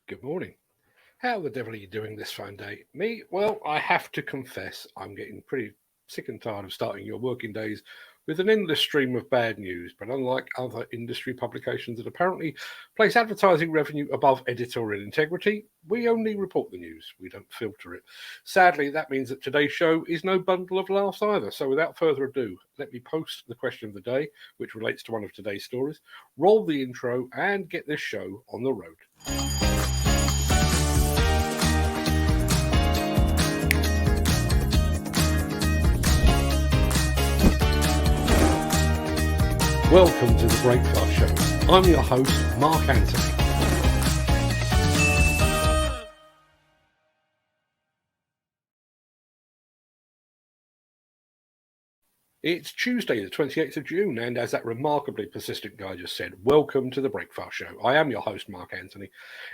Good morning. How the devil are you doing this fine day? Me? Well, I have to confess, I'm getting pretty sick and tired of starting your working days with an endless stream of bad news. But unlike other industry publications that apparently place advertising revenue above editorial integrity, we only report the news. We don't filter it. Sadly, that means that today's show is no bundle of laughs either. So without further ado, let me post the question of the day, which relates to one of today's stories, roll the intro, and get this show on the road. Welcome to the Breakfast Show. I'm your host, Mark Anthony. It's Tuesday, the 28th of June, and as that remarkably persistent guy just said, welcome to the Breakfast Show. I am your host, Mark Anthony.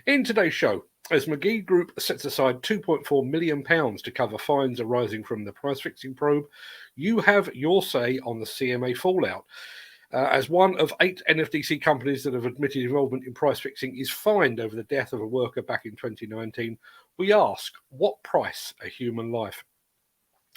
In today's show, as McGee Group sets aside £2.4 million to cover fines arising from the price-fixing probe, you have your say on the CMA fallout. As one of 8 NFDC companies that have admitted involvement in price fixing is fined over the death of a worker back in 2019, we ask, what price a human life?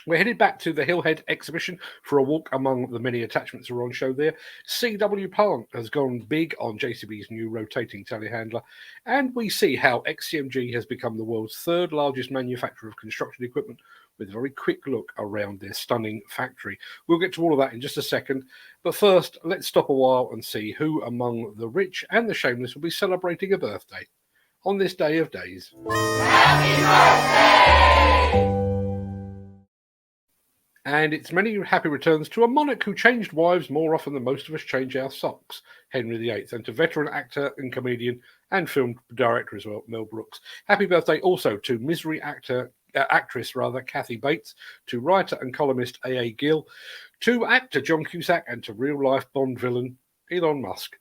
We're headed back to the Hillhead exhibition for a walk among the many attachments that are on show there. CW Plant has gone big on JCB's new rotating telehandler, and we see how XCMG has become the world's third largest manufacturer of construction equipment, with a very quick look around their stunning factory. We'll get to all of that in just a second, but first, let's stop a while and see who among the rich and the shameless will be celebrating a birthday on this day of days. Happy birthday! And it's many happy returns to a monarch who changed wives more often than most of us change our socks, Henry VIII, and to veteran actor and comedian and film director as well, Mel Brooks. Happy birthday also to misery actress Kathy Bates, to writer and columnist A.A. Gill, to actor John Cusack, and to real-life Bond villain Elon Musk.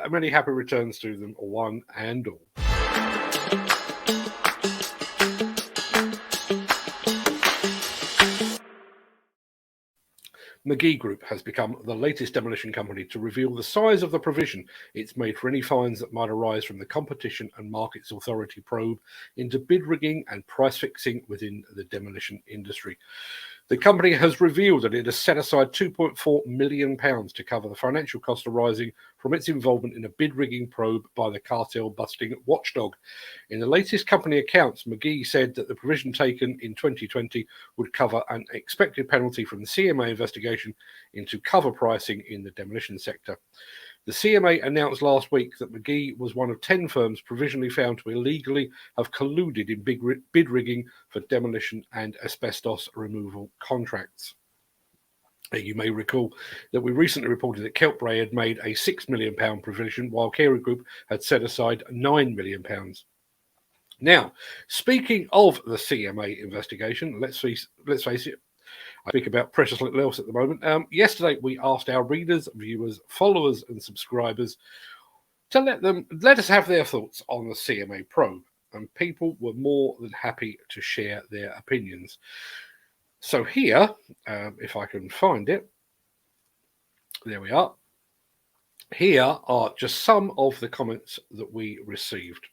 Many happy returns to them, one and all. McGee Group has become the latest demolition company to reveal the size of the provision it's made for any fines that might arise from the Competition and Markets Authority probe into bid rigging and price fixing within the demolition industry. The company has revealed that it has set aside £2.4 million to cover the financial cost arising from its involvement in a bid rigging probe by the cartel-busting watchdog. In the latest company accounts, McGee said that the provision taken in 2020 would cover an expected penalty from the CMA investigation into cover pricing in the demolition sector. The CMA announced last week that McGee was one of 10 firms provisionally found to illegally have colluded in bid rigging for demolition and asbestos removal contracts. You may recall that we recently reported that Keltbray had made a £6 million provision, while Carey Group had set aside £9 million. Now, speaking of the CMA investigation, let's face it, I speak about precious little else at the moment. Yesterday, we asked our readers, viewers, followers, and subscribers to let us have their thoughts on the CMA probe, and people were more than happy to share their opinions. So here, if I can find it, there we are. Here are just some of the comments that we received.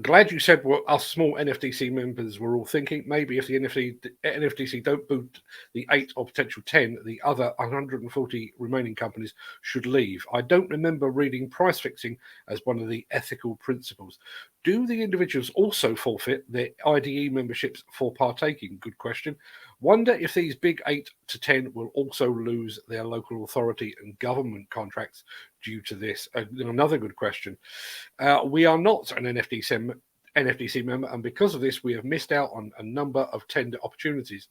Glad you said what us small NFDC members were all thinking. Maybe if the NFDC don't boot the 8 or potential 10, the other 140 remaining companies should leave. I don't remember reading price fixing as one of the ethical principles. Do the individuals also forfeit their IDE memberships for partaking? Good question. Wonder if these big 8 to 10 will also lose their local authority and government contracts due to this. Another good question. We are not an NFDC member, and because of this, we have missed out on a number of tender opportunities.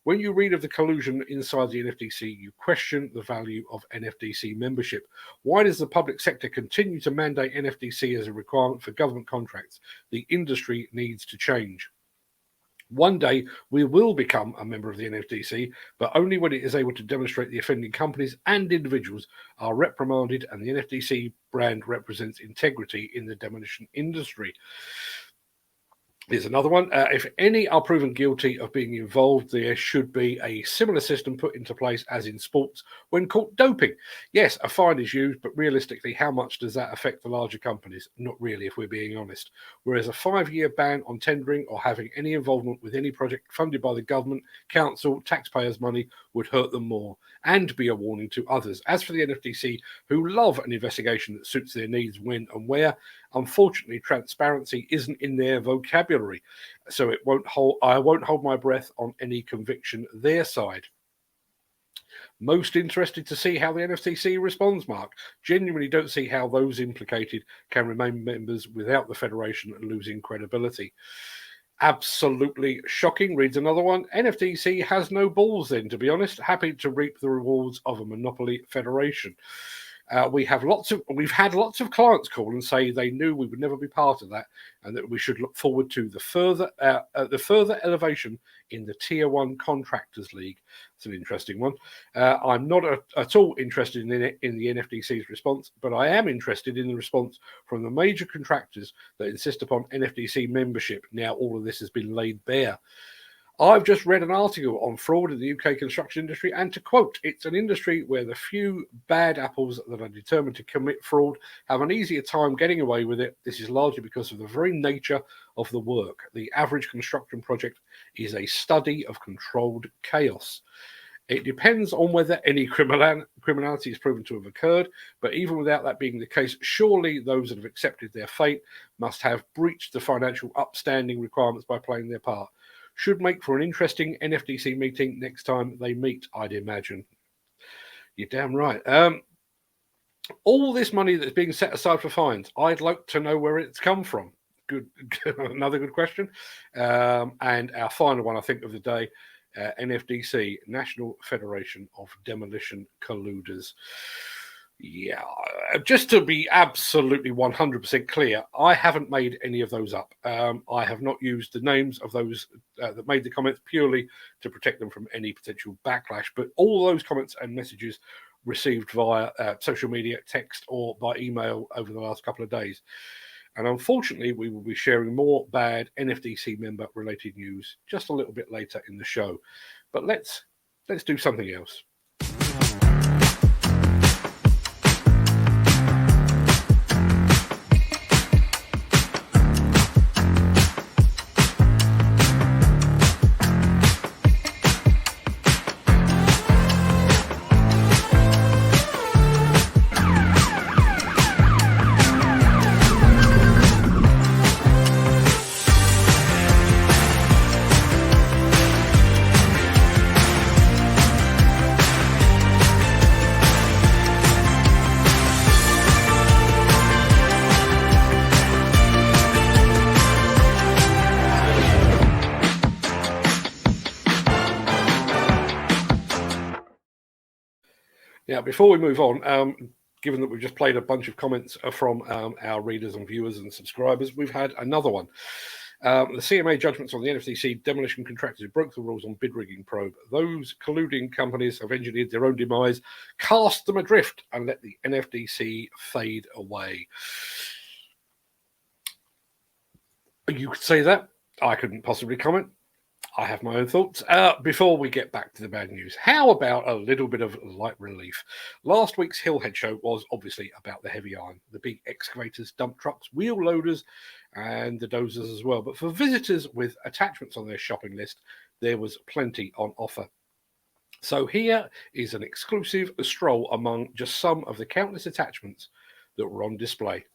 When you read of the collusion inside the NFDC, you question the value of NFDC membership. Why does the public sector continue to mandate NFDC as a requirement for government contracts? The industry needs to change. One day, we will become a member of the NFDC, but only when it is able to demonstrate the offending companies and individuals are reprimanded and the NFDC brand represents integrity in the demolition industry. Here's another one. If any are proven guilty of being involved, there should be a similar system put into place as in sports when caught doping. Yes, a fine is used, but realistically, how much does that affect the larger companies? Not really, if we're being honest. Whereas a 5-year ban on tendering or having any involvement with any project funded by the government, council, taxpayers' money would hurt them more and be a warning to others. As for the NFDC, who love an investigation that suits their needs when and where, unfortunately, transparency isn't in their vocabulary, so I won't hold my breath on any conviction their side. Most interested to see how the NFDC responds, Mark. Genuinely don't see how those implicated can remain members without the Federation losing credibility. Absolutely shocking, reads another one. NFDC has no balls then, to be honest. Happy to reap the rewards of a monopoly federation. We've had lots of clients call and say they knew we would never be part of that, and that we should look forward to the further elevation in the Tier 1 Contractors League. It's an interesting one. I'm not at all interested in the NFDC's response, but I am interested in the response from the major contractors that insist upon NFDC membership now all of this has been laid bare. I've just read an article on fraud in the UK construction industry, and to quote, it's an industry where the few bad apples that are determined to commit fraud have an easier time getting away with it. This is largely because of the very nature of the work. The average construction project is a study of controlled chaos. It depends on whether any criminality is proven to have occurred, but even without that being the case, surely those that have accepted their fate must have breached the financial upstanding requirements by playing their part. Should make for an interesting NFDC meeting next time they meet, I'd imagine. You're damn right. All this money that's being set aside for fines, I'd like to know where it's come from. Good, another good question. And our final one, I think, of the day, NFDC, National Federation of Demolition Colluders. Yeah, just to be absolutely 100% clear, I haven't made any of those up. I have not used the names of those that made the comments purely to protect them from any potential backlash. But all those comments and messages received via social media, text, or by email over the last couple of days. And unfortunately, we will be sharing more bad NFDC member-related news just a little bit later in the show. But let's do something else. Now, before we move on, given that we've just played a bunch of comments from our readers and viewers and subscribers, we've had another one. The CMA judgments on the NFDC demolition contractors who broke the rules on bid rigging probe. Those colluding companies have engineered their own demise, cast them adrift, and let the NFDC fade away. You could say that. I couldn't possibly comment. I have my own thoughts. Before we get back to the bad news, how about a little bit of light relief? Last week's Hillhead show was obviously about the heavy iron, the big excavators, dump trucks, wheel loaders, and the dozers as well. But for visitors with attachments on their shopping list, there was plenty on offer. So here is an exclusive stroll among just some of the countless attachments that were on display.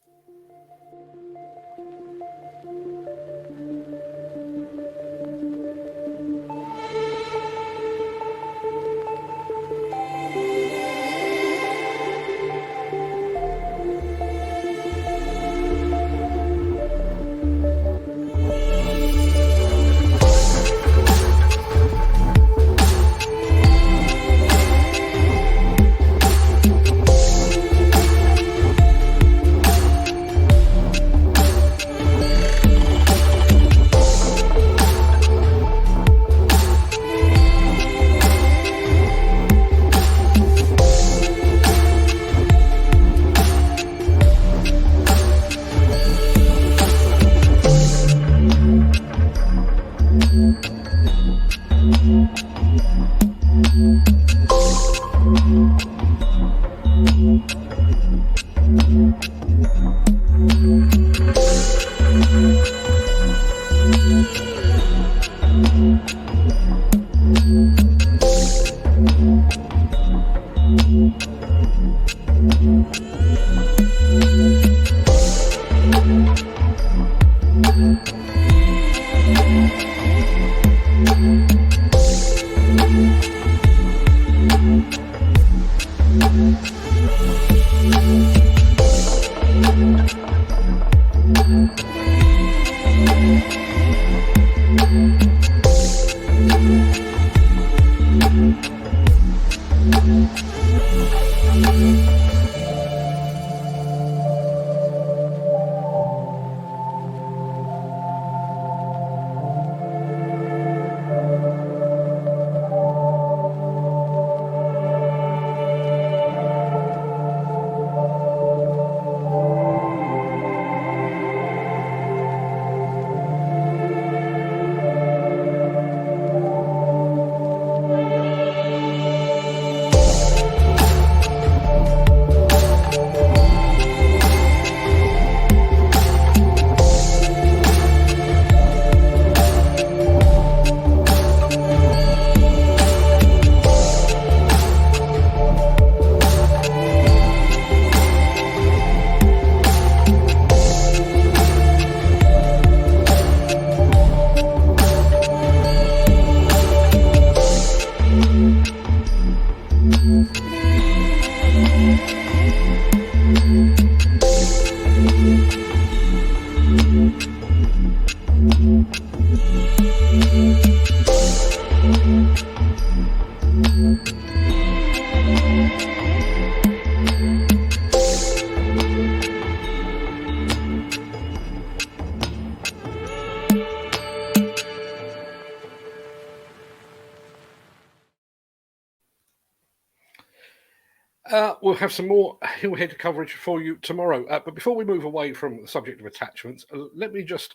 We'll have some more Hillhead coverage for you tomorrow. But before we move away from the subject of attachments, let me just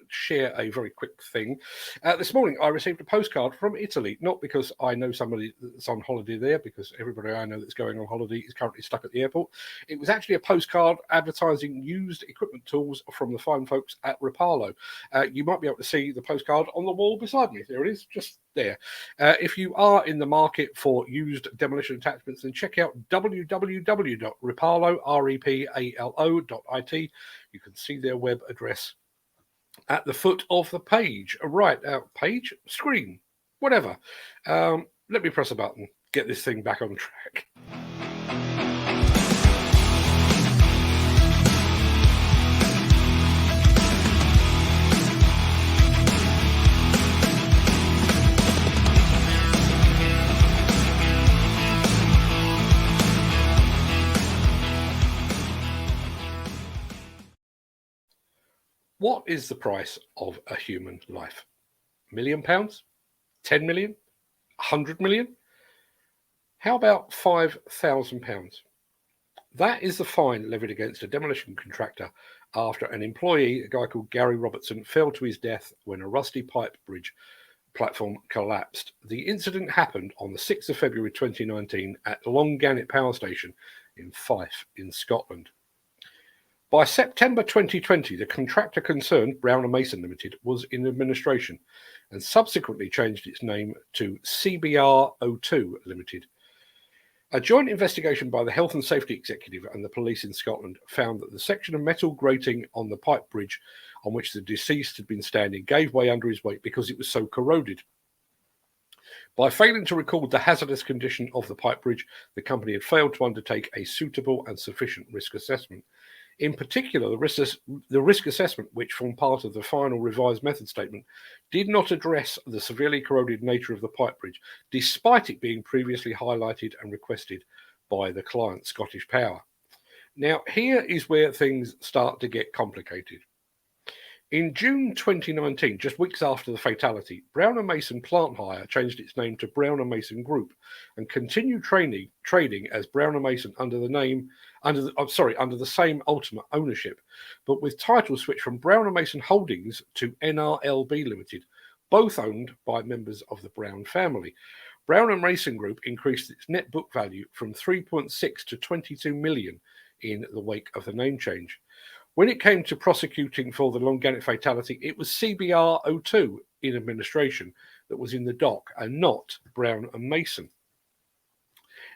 share a very quick thing. This morning, I received a postcard from Italy, not because I know somebody that's on holiday there, because everybody I know that's going on holiday is currently stuck at the airport. It was actually a postcard advertising used equipment tools from the fine folks at Rapallo. You might be able to see the postcard on the wall beside me. There it is, just there. If you are in the market for used demolition attachments, then check out www.repalo.it. You can see their web address at the foot of the page. Right, page, screen, whatever. Let me press a button, get this thing back on track. What is the price of a human life? £1 million? 10 million? 100 million? How about £5,000? That is the fine levied against a demolition contractor after an employee, a guy called Gary Robertson, fell to his death when a rusty pipe bridge platform collapsed. The incident happened on the 6th of February 2019 at Longannet Power Station in Fife in Scotland. By September 2020, the contractor concerned, Brown & Mason Limited, was in administration and subsequently changed its name to CBR02 Limited. A joint investigation by the Health and Safety Executive and the police in Scotland found that the section of metal grating on the pipe bridge on which the deceased had been standing gave way under his weight because it was so corroded. By failing to record the hazardous condition of the pipe bridge, the company had failed to undertake a suitable and sufficient risk assessment. In particular, the risk assessment, which formed part of the final revised method statement, did not address the severely corroded nature of the pipe bridge, despite it being previously highlighted and requested by the client, Scottish Power. Now, here is where things start to get complicated. In June 2019, just weeks after the fatality, Brown & Mason Plant Hire changed its name to Brown & Mason Group and continued trading as Brown & Mason under the same ultimate ownership, but with title switch from Brown & Mason Holdings to NRLB Limited, both owned by members of the Brown family. Brown & Mason Group increased its net book value from 3.6 to 22 million in the wake of the name change. When it came to prosecuting for the Longannet fatality, it was CBR02 in administration that was in the dock and not Brown & Mason.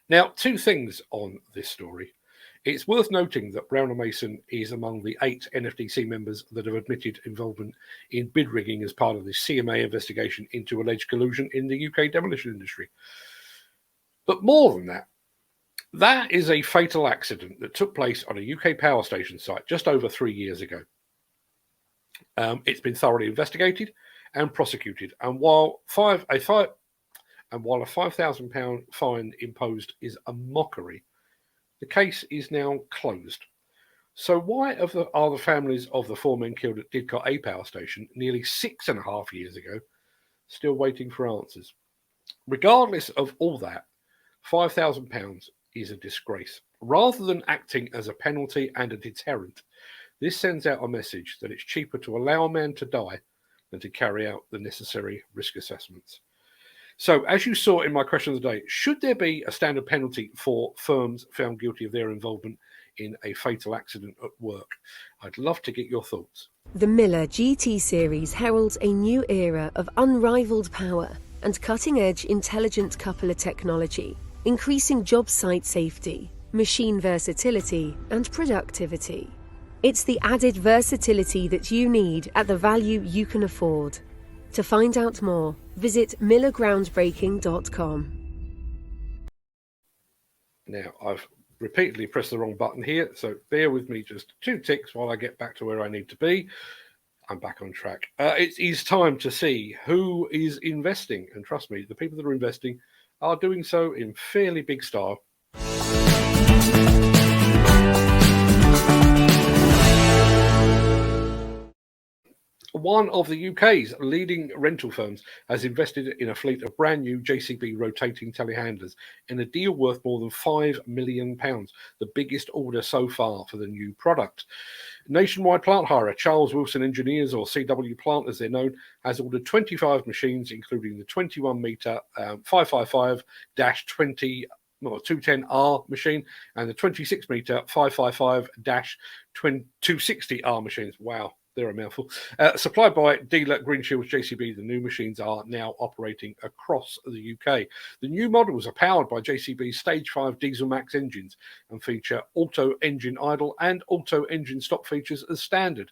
Now, two things on this story. It's worth noting that Brown & Mason is among the 8 NFDC members that have admitted involvement in bid rigging as part of the CMA investigation into alleged collusion in the UK demolition industry. But more than that, that is a fatal accident that took place on a UK power station site just over 3 years ago. It's been thoroughly investigated and prosecuted, and while a £5,000 fine imposed is a mockery, the case is now closed. So why are the families of the 4 men killed at Didcot A power station nearly 6.5 years ago still waiting for answers? Regardless of all that, £5,000 is a disgrace. Rather than acting as a penalty and a deterrent, this sends out a message that it's cheaper to allow a man to die than to carry out the necessary risk assessments. So, as you saw in my question of the day, should there be a standard penalty for firms found guilty of their involvement in a fatal accident at work? I'd love to get your thoughts. The Miller GT series heralds a new era of unrivaled power and cutting-edge intelligent coupler technology, increasing job site safety, machine versatility, and productivity. It's the added versatility that you need at the value you can afford. To find out more, visit millergroundbreaking.com. Now, I've repeatedly pressed the wrong button here, so bear with me just 2 ticks while I get back to where I need to be. I'm back on track. It is time to see who is investing, and trust me, the people that are investing are doing so in fairly big style. One of the UK's leading rental firms has invested in a fleet of brand new JCB rotating telehandlers in a deal worth more than £5 million, the biggest order so far for the new product. Nationwide plant hirer Charles Wilson Engineers, or CW Plant as they're known, has ordered 25 machines, including the 21-metre 555-210R machine and the 26-metre 555-260R machines. Wow. They're a mouthful. Supplied by dealer Green Shield JCB, the new machines are now operating across the UK. The new models are powered by JCB's Stage 5 Diesel Max engines and feature auto engine idle and auto engine stop features as standard.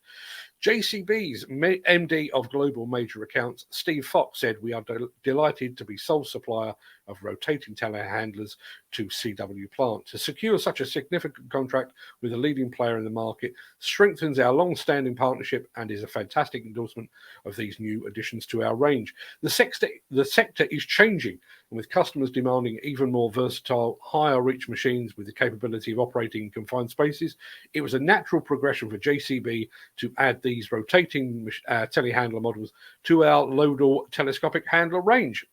JCB's MD of Global Major Accounts, Steve Fox, said, "We are delighted to be sole supplier of rotating telehandlers to CW Plant. To secure such a significant contract with a leading player in the market strengthens our long-standing partnership and is a fantastic endorsement of these new additions to our range. The sector is changing, and with customers demanding even more versatile, higher reach machines with the capability of operating in confined spaces, it was a natural progression for JCB to add these rotating telehandler models to our low-door telescopic handler range."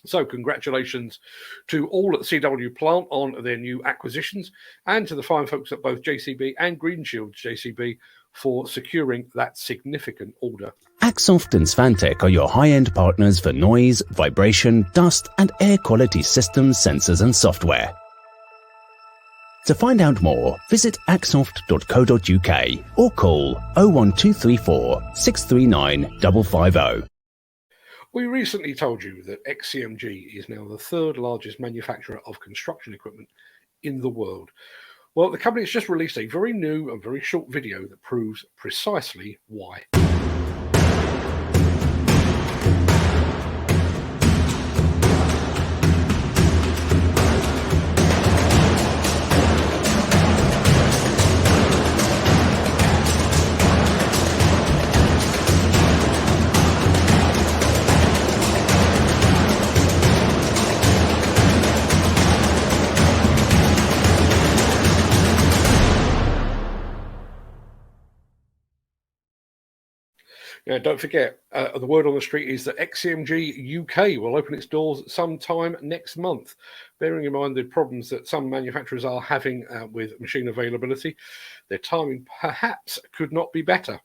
So congratulations to all at CW Plant on their new acquisitions, and to the fine folks at both JCB and Green Shield JCB for securing that significant order. Axoft and Svantec are your high-end partners for noise, vibration, dust and air quality systems, sensors and software. To find out more, visit axoft.co.uk or call 01234 639 550. We recently told you that XCMG is now the 3rd largest manufacturer of construction equipment in the world. Well, the company has just released a very new and very short video that proves precisely why. Now, don't forget, the word on the street is that XCMG UK will open its doors sometime next month. Bearing in mind the problems that some manufacturers are having with machine availability, their timing perhaps could not be better.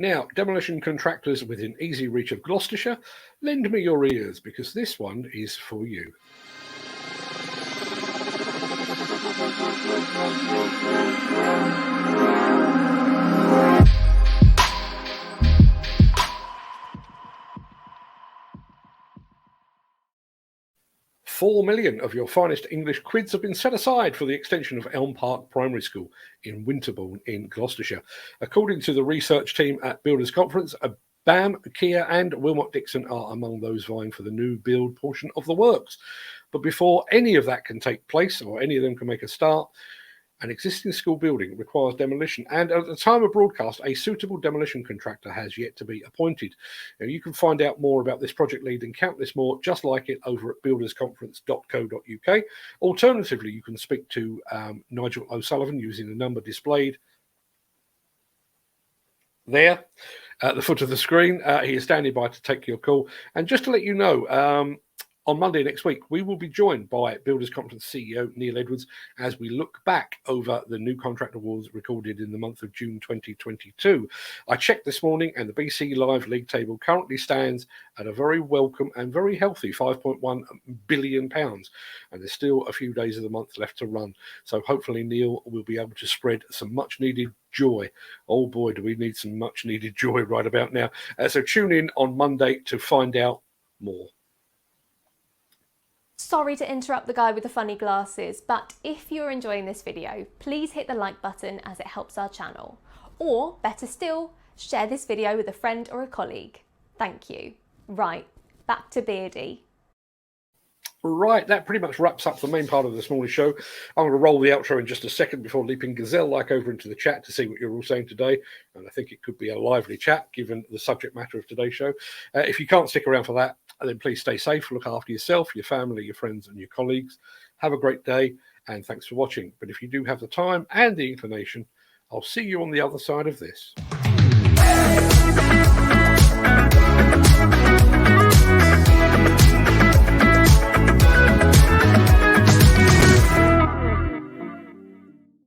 Now, demolition contractors within easy reach of Gloucestershire, lend me your ears because this one is for you. £4 million of your finest English quids have been set aside for the extension of Elm Park Primary School in Winterbourne in Gloucestershire. According to the research team at Builders Conference, BAM, Kia and Wilmot Dixon are among those vying for the new build portion of the works. But before any of that can take place, or any of them can make a start, an existing school building requires demolition, and at the time of broadcast, a suitable demolition contractor has yet to be appointed. Now, you can find out more about this project lead and countless more just like it over at buildersconference.co.uk. Alternatively, you can speak to Nigel O'Sullivan using the number displayed there at the foot of the screen. He is standing by to take your call. And just to let you know, on Monday next week, we will be joined by Builders Conference CEO Neil Edwards as we look back over the new contract awards recorded in the month of June 2022. I checked this morning and the BC Live League table currently stands at a very welcome and very healthy £5.1 billion. And there's still a few days of the month left to run. So hopefully Neil will be able to spread some much needed joy. Oh boy, do we need some much needed joy right about now. So tune in on Monday to find out more. Sorry to interrupt the guy with the funny glasses, but if you're enjoying this video, please hit the like button as it helps our channel. Or, better still, share this video with a friend or a colleague. Thank you. Right, back to Beardy. Right, that pretty much wraps up the main part of this morning's show. I'm going to roll the outro in just a second before leaping gazelle-like over into the chat to see what you're all saying today. And I think it could be a lively chat, given the subject matter of today's show. If you can't stick around for that, then please stay safe, look after yourself, your family, your friends, and your colleagues. Have a great day, and thanks for watching. But if you do have the time and the inclination, I'll see you on the other side of this.